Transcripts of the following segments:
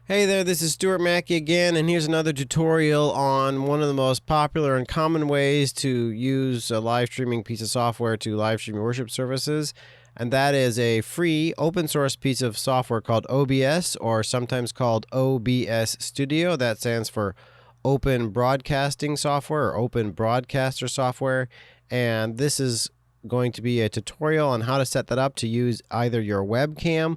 Hey there, this is Stuart Mackey again, and here's another tutorial on one of the most popular and common ways to use a live streaming piece of software to live stream your worship services. And that is a free open source piece of software called OBS, or sometimes called OBS Studio. That stands for Open Broadcasting Software or Open Broadcaster Software. And this is going to be a tutorial on how to set that up to use either your webcam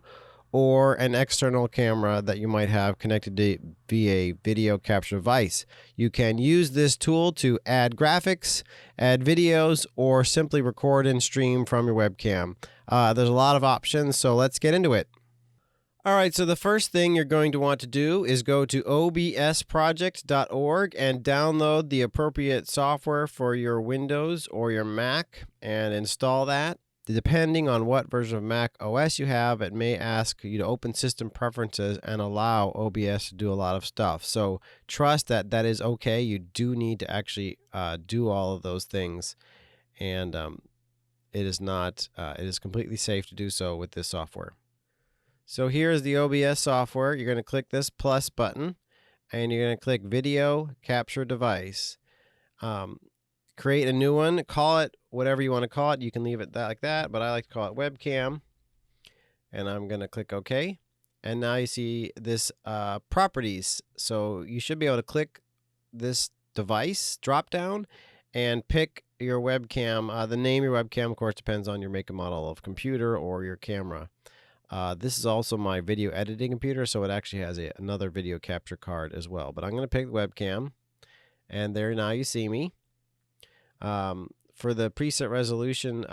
or an external camera that you might have connected to via video capture device. You can use this tool to add graphics, add videos, or simply record and stream from your webcam. There's a lot of options, so let's get into it. Alright, so the first thing you're going to want to do is go to obsproject.org and download the appropriate software for your Windows or your Mac and install that. Depending on what version of Mac OS you have, it may ask you to open System Preferences and allow OBS to do a lot of stuff. So trust that that is okay. You do need to actually do all of those things, and it is completely safe to do so with this software. So here's the OBS software. You're going to click this plus button, and you're going to click Video Capture Device. Create a new one, call it whatever you want to call it. You can leave it like that, but I like to call it webcam. And I'm going to click OK. And now you see this properties. So you should be able to click this device drop down and pick your webcam. The name of your webcam, of course, depends on your make and model of computer or your camera. This is also my video editing computer, so it actually has another video capture card as well. But I'm going to pick the webcam. And there now you see me. For the preset resolution,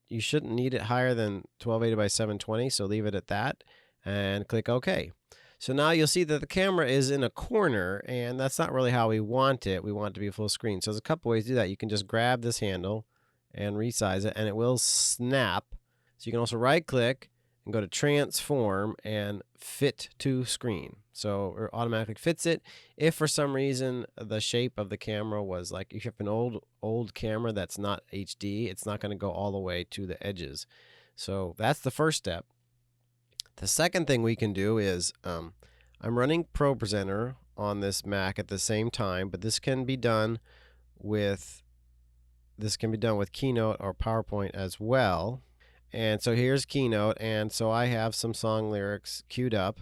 you shouldn't need it higher than 1280 by 720, so leave it at that and click OK. So now you'll see that the camera is in a corner, and that's not really how we want it. We want it to be full screen. So there's a couple ways to do that. You can just grab this handle and resize it, and it will snap. So you can also right click and go to Transform and Fit to Screen. So it automatically fits it. If for some reason the shape of the camera was like, if you have an old camera that's not HD, it's not going to go all the way to the edges. So that's the first step. The second thing we can do is I'm running ProPresenter on this Mac at the same time, but this can be done with Keynote or PowerPoint as well. And so here's Keynote, and so I have some song lyrics queued up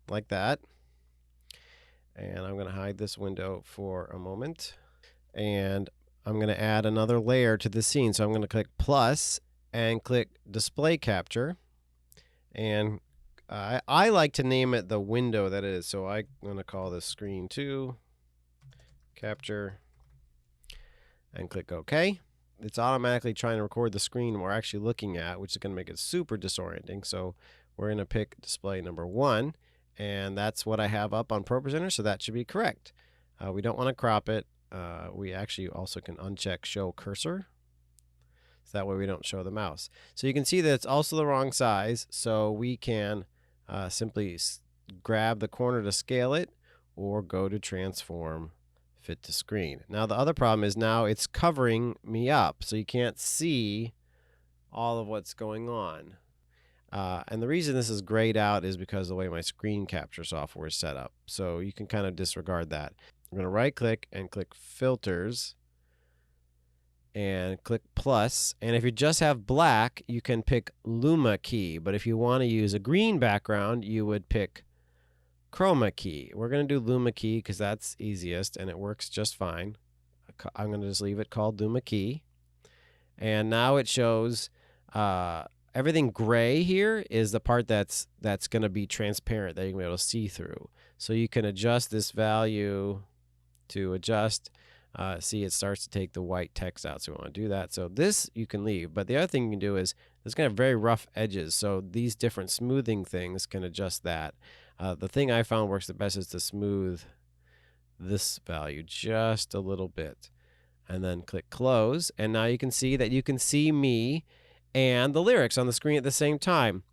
like that. And I'm going to hide this window for a moment. And I'm going to add another layer to the scene. So I'm going to click plus and click Display Capture. And I like to name it the window that it is. So I'm going to call this Screen 2, Capture, and click OK. It's automatically trying to record the screen we're actually looking at, which is going to make it super disorienting. So we're going to pick display number 1. And that's what I have up on ProPresenter, so that should be correct. We don't want to crop it. We actually also can uncheck Show Cursor, so that way we don't show the mouse. So you can see that it's also the wrong size, so we can simply grab the corner to scale it, or go to Transform, Fit to Screen. Now the other problem is now it's covering me up, so you can't see all of what's going on. And the reason this is grayed out is because of the way my screen capture software is set up. So you can kind of disregard that. I'm going to right click and click Filters and click plus. And if you just have black, you can pick Luma key. But if you want to use a green background, you would pick Chroma key. We're going to do Luma key because that's easiest and it works just fine. I'm going to just leave it called Luma key. And now it shows everything gray here is the part that's going to be transparent, that you're going to be able to see through. So you can adjust this value to adjust. See, it starts to take the white text out, so we want to do that. So this you can leave. But the other thing you can do is it's going to have very rough edges, so these different smoothing things can adjust that. The thing I found works the best is to smooth this value just a little bit. And then click Close, and now you can see that you can see me and the lyrics on the screen at the same time.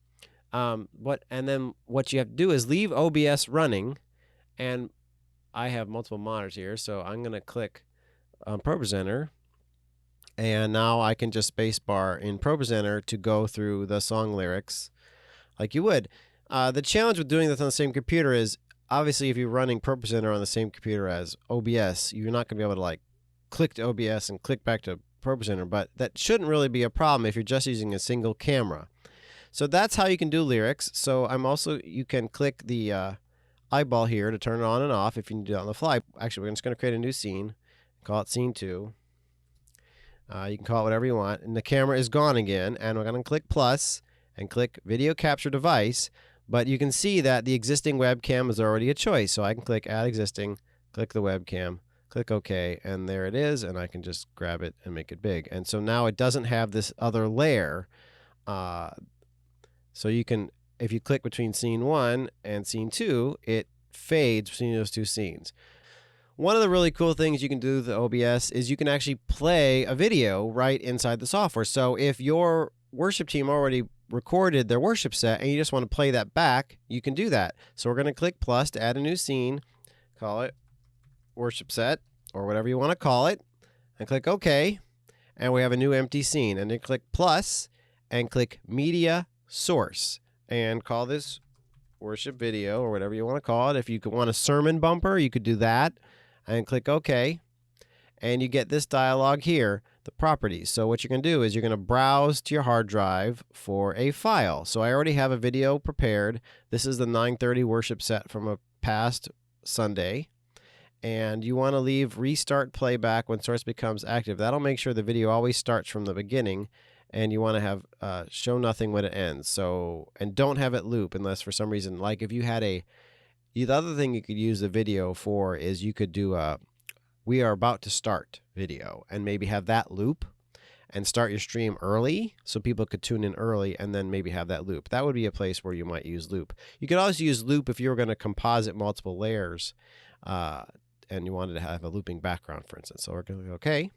And then what you have to do is leave OBS running, and I have multiple monitors here, so I'm going to click on ProPresenter, and now I can just spacebar in ProPresenter to go through the song lyrics like you would. The challenge with doing this on the same computer is, obviously, if you're running PurposeCenter on the same computer as OBS, you're not going to be able to like click to OBS and click back to PurposeCenter, but that shouldn't really be a problem if you're just using a single camera. So that's how you can do lyrics. So you can click the eyeball here to turn it on and off if you need to do it on the fly. Actually, we're just going to create a new scene, call it scene 2. You can call it whatever you want, and the camera is gone again, and we're going to click plus and click video capture device. But you can see that the existing webcam is already a choice, so I can click add existing, click the webcam, click OK, and there it is, and I can just grab it and make it big. And so now it doesn't have this other layer. So you can, if you click between scene 1 and scene 2, it fades between those two scenes. One of the really cool things you can do with the OBS is you can actually play a video right inside the software. So if your worship team already recorded their worship set and you just want to play that back, you can do that. So we're going to click plus to add a new scene, call it worship set or whatever you want to call it, and click OK. And we have a new empty scene. And then click plus and click media source and call this worship video or whatever you want to call it. If you want a sermon bumper, you could do that and click OK. And you get this dialog here, the properties. So what you're going to do is you're going to browse to your hard drive for a file. So I already have a video prepared. This is the 9:30 worship set from a past Sunday. And you want to leave restart playback when source becomes active. That'll make sure the video always starts from the beginning. And you want to have show nothing when it ends. So, and don't have it loop unless for some reason, like if you had the other thing you could use the video for is you could do a we are about to start video and maybe have that loop and start your stream early so people could tune in early and then maybe have that loop. That would be a place where you might use loop. You could also use loop if you were going to composite multiple layers and you wanted to have a looping background, for instance. So we're going to go OK.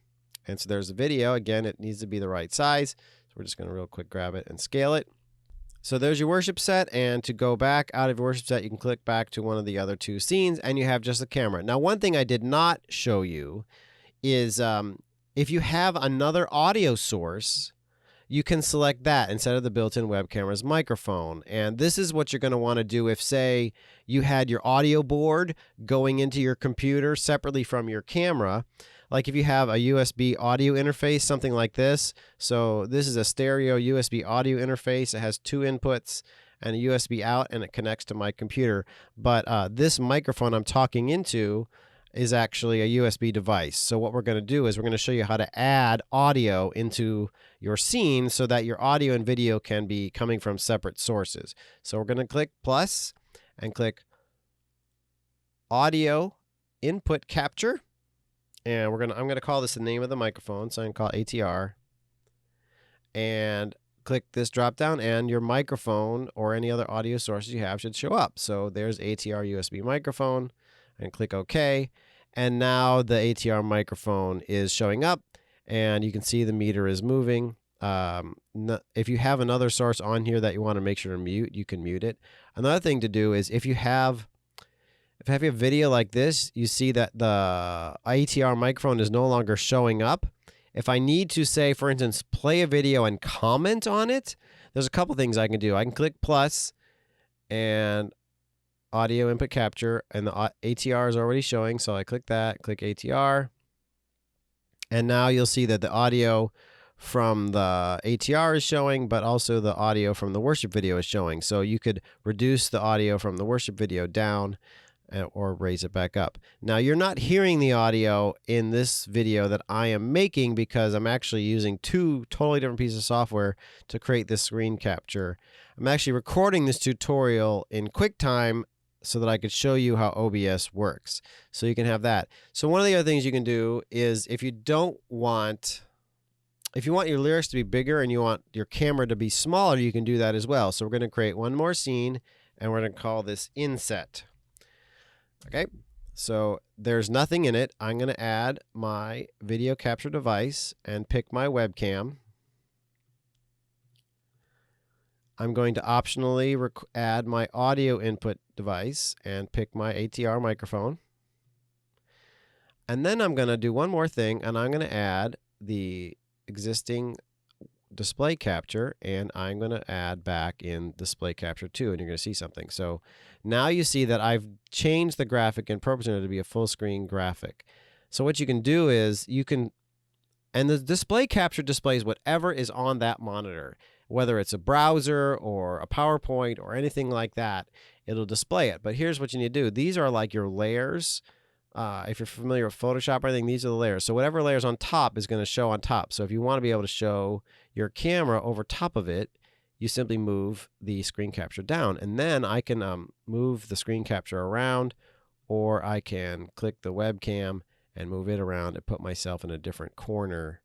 And so there's the video. Again, it needs to be the right size. So we're just going to real quick grab it and scale it. So there's your worship set, and to go back out of your worship set, you can click back to one of the other two scenes, and you have just the camera. Now, one thing I did not show you is if you have another audio source, you can select that instead of the built-in web camera's microphone. And this is what you're going to want to do if, say, you had your audio board going into your computer separately from your camera. Like if you have a USB audio interface, something like this. So this is a stereo USB audio interface. It has two inputs and a USB out, and it connects to my computer. But this microphone I'm talking into is actually a USB device. So what we're going to do is we're going to show you how to add audio into your scene so that your audio and video can be coming from separate sources. So we're going to click plus and click audio input capture. And I'm going to call this the name of the microphone, so I can call it ATR. And click this drop down, and your microphone or any other audio sources you have should show up. So there's ATR USB microphone, and click OK. And now the ATR microphone is showing up, and you can see the meter is moving. If you have another source on here that you want to make sure to mute, you can mute it. Another thing to do is if you have a video like this, you see that the ATR microphone is no longer showing up. If I need to say, for instance, play a video and comment on it, there's a couple things I can do. I can click plus and audio input capture, and the ATR is already showing. So I click that, click ATR. And now you'll see that the audio from the ATR is showing, but also the audio from the worship video is showing. So you could reduce the audio from the worship video down or raise it back up. Now you're not hearing the audio in this video that I am making because I'm actually using two totally different pieces of software to create this screen capture. I'm actually recording this tutorial in QuickTime so that I could show you how OBS works. So you can have that. So one of the other things you can do is if you want your lyrics to be bigger and you want your camera to be smaller, you can do that as well. So we're going to create one more scene, and we're going to call this inset. Okay, so there's nothing in it. I'm going to add my video capture device and pick my webcam. I'm going to optionally add my audio input device and pick my ATR microphone. And then I'm going to do one more thing, and I'm going to add the existing display capture, and I'm going to add back in display capture 2, and you're going to see something. So now you see that I've changed the graphic in PurposeNow to be a full screen graphic. So what you can do is and the display capture displays whatever is on that monitor, whether it's a browser or a PowerPoint or anything like that, it'll display it. But here's what you need to do. These are like your layers. If you're familiar with Photoshop or anything, these are the layers. So whatever layer's on top is going to show on top. So if you want to be able to show your camera over top of it, you simply move the screen capture down. And then I can move the screen capture around, or I can click the webcam and move it around and put myself in a different corner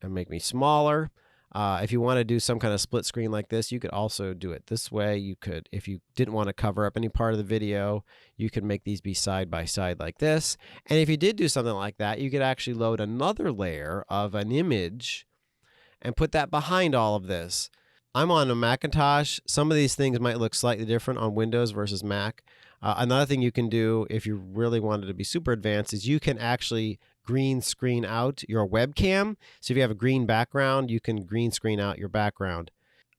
and make me smaller. If you want to do some kind of split screen like this, you could also do it this way. You could, if you didn't want to cover up any part of the video, you could make these be side by side like this. And if you did do something like that, you could actually load another layer of an image and put that behind all of this. I'm on a Macintosh. Some of these things might look slightly different on Windows versus Mac. Another thing you can do if you really wanted to be super advanced is you can actually green screen out your webcam. So if you have a green background, you can green screen out your background.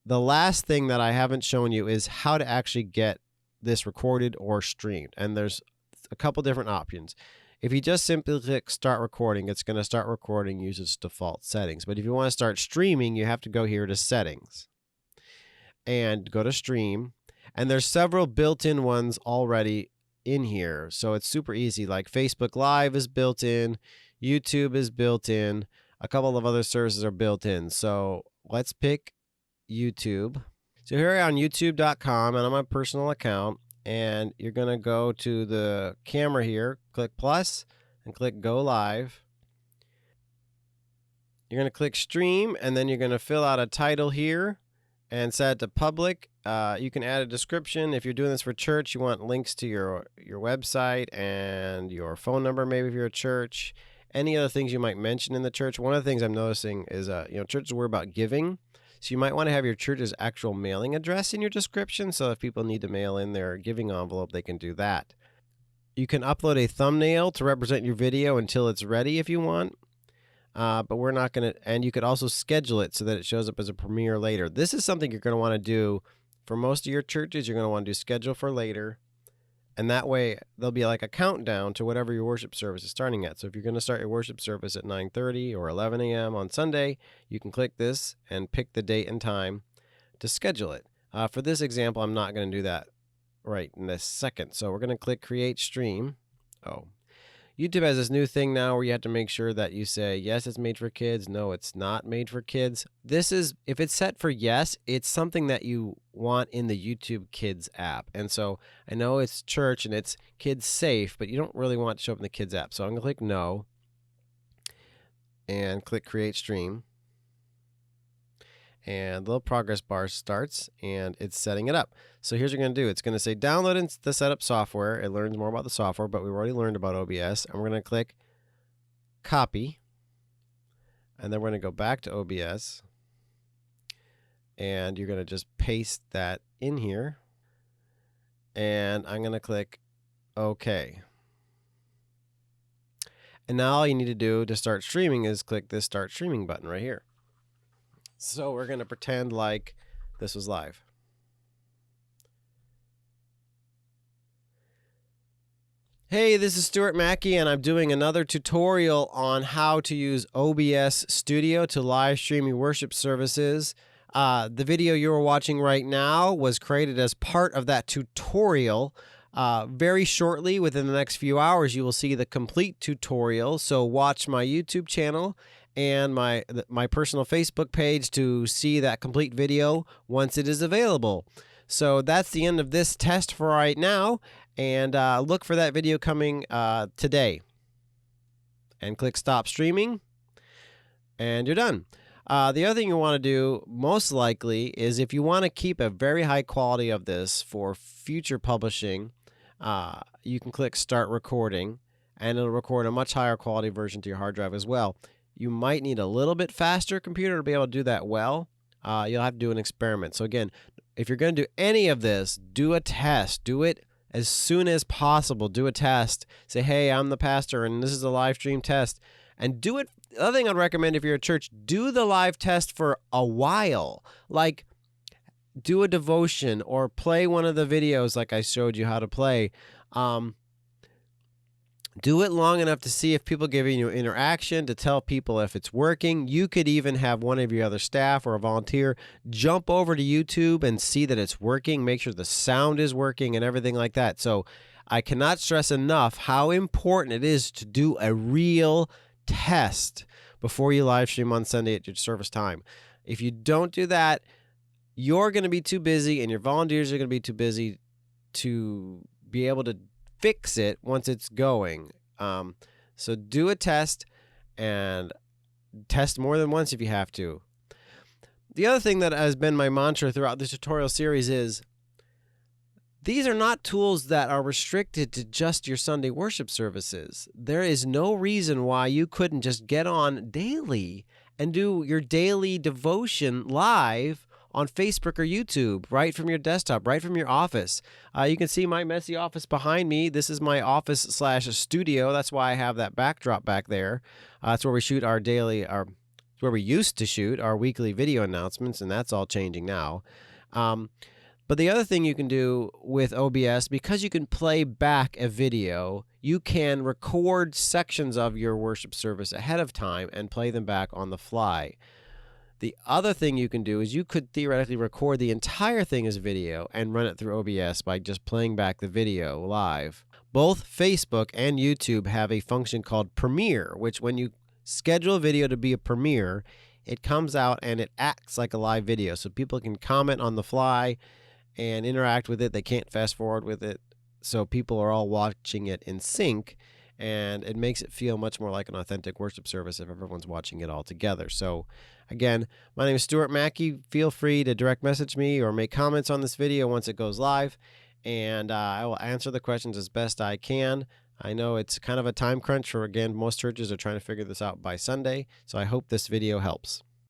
The last thing that I haven't shown you is how to actually get this recorded or streamed. And there's a couple different options. If you just simply click start recording, it's going to start recording, use its default settings. But if you want to start streaming, you have to go here to settings and go to stream. And there's several built-in ones already in here. So it's super easy. Like Facebook Live is built in, YouTube is built in, a couple of other services are built in. So let's pick YouTube. So here I am on youtube.com and on my personal account, and you're going to go to the camera here, click plus and click go live. You're going to click stream, and then you're going to fill out a title here and set it to public. You can add a description. If you're doing this for church, you want links to your website and your phone number, maybe if you're a church. Any other things you might mention in the church. One of the things I'm noticing is, churches worry about giving. So you might want to have your church's actual mailing address in your description. So if people need to mail in their giving envelope, they can do that. You can upload a thumbnail to represent your video until it's ready if you want. But we're not going to, and you could also schedule it so that it shows up as a premiere later. This is something you're going to want to do for most of your churches. You're going to want to do schedule for later. And that way there'll be like a countdown to whatever your worship service is starting at. So if you're going to start your worship service at 9:30 or 11 a.m. on Sunday, you can click this and pick the date and time to schedule it. For this example, I'm not going to do that right in this second. So we're going to click create stream. YouTube has this new thing now where you have to make sure that you say, yes, it's made for kids. No, it's not made for kids. This is, if it's set for yes, it's something that you want in the YouTube Kids app. And so I know it's church and it's kids safe, but you don't really want it to show up in the kids app. So I'm going to click no and click create stream. And the little progress bar starts and it's setting it up. So here's what you're going to do. It's going to say download the setup software. It learns more about the software, but we've already learned about OBS. And we're going to click copy. And then we're going to go back to OBS. And you're going to just paste that in here. And I'm going to click OK. And now all you need to do to start streaming is click this start streaming button right here. So we're going to pretend like this was live. Hey, this is Stuart Mackey, and I'm doing another tutorial on how to use OBS Studio to live stream your worship services. The video you're watching right now was created as part of that tutorial. Very shortly, within the next few hours, you will see the complete tutorial. So watch my YouTube channel and my personal Facebook page to see that complete video once it is available. So that's the end of this test for right now, and look for that video coming today. And click stop streaming, and you're done. The other thing you want to do, most likely, is if you want to keep a very high quality of this for future publishing, you can click start recording, and it'll record a much higher quality version to your hard drive as well. You might need a little bit faster computer to be able to do that well. You'll have to do an experiment. So again, if you're going to do any of this, do a test. Do it as soon as possible. Do a test. Say, hey, I'm the pastor, and this is a live stream test. And do it The other thing I'd recommend if you're a church, do the live test for a while. Like, do a devotion or play one of the videos like I showed you how to play. Do it long enough to see if people give you interaction, to tell people if it's working. You could even have one of your other staff or a volunteer jump over to YouTube and see that it's working, make sure the sound is working and everything like that. So I cannot stress enough how important it is to do a real test before you live stream on Sunday at your service time. If you don't do that, you're going to be too busy and your volunteers are going to be too busy to be able to fix it once it's going. So do a test and test more than once if you have to. The other thing that has been my mantra throughout this tutorial series is these are not tools that are restricted to just your Sunday worship services. There is no reason why you couldn't just get on daily and do your daily devotion live on Facebook or YouTube, right from your desktop, right from your office. You can see my messy office behind me. This is my office/studio. That's why I have that backdrop back there. That's where we shoot where we used to shoot our weekly video announcements, and that's all changing now. But the other thing you can do with OBS, because you can play back a video, you can record sections of your worship service ahead of time and play them back on the fly. The other thing you can do is you could theoretically record the entire thing as video and run it through OBS by just playing back the video live. Both Facebook and YouTube have a function called Premiere, which when you schedule a video to be a premiere, it comes out and it acts like a live video. So people can comment on the fly and interact with it. They can't fast forward with it. So people are all watching it in sync, and it makes it feel much more like an authentic worship service if everyone's watching it all together. So again, my name is Stuart Mackey. Feel free to direct message me or make comments on this video once it goes live, and I will answer the questions as best I can. I know it's kind of a time crunch for, again, most churches are trying to figure this out by Sunday, so I hope this video helps.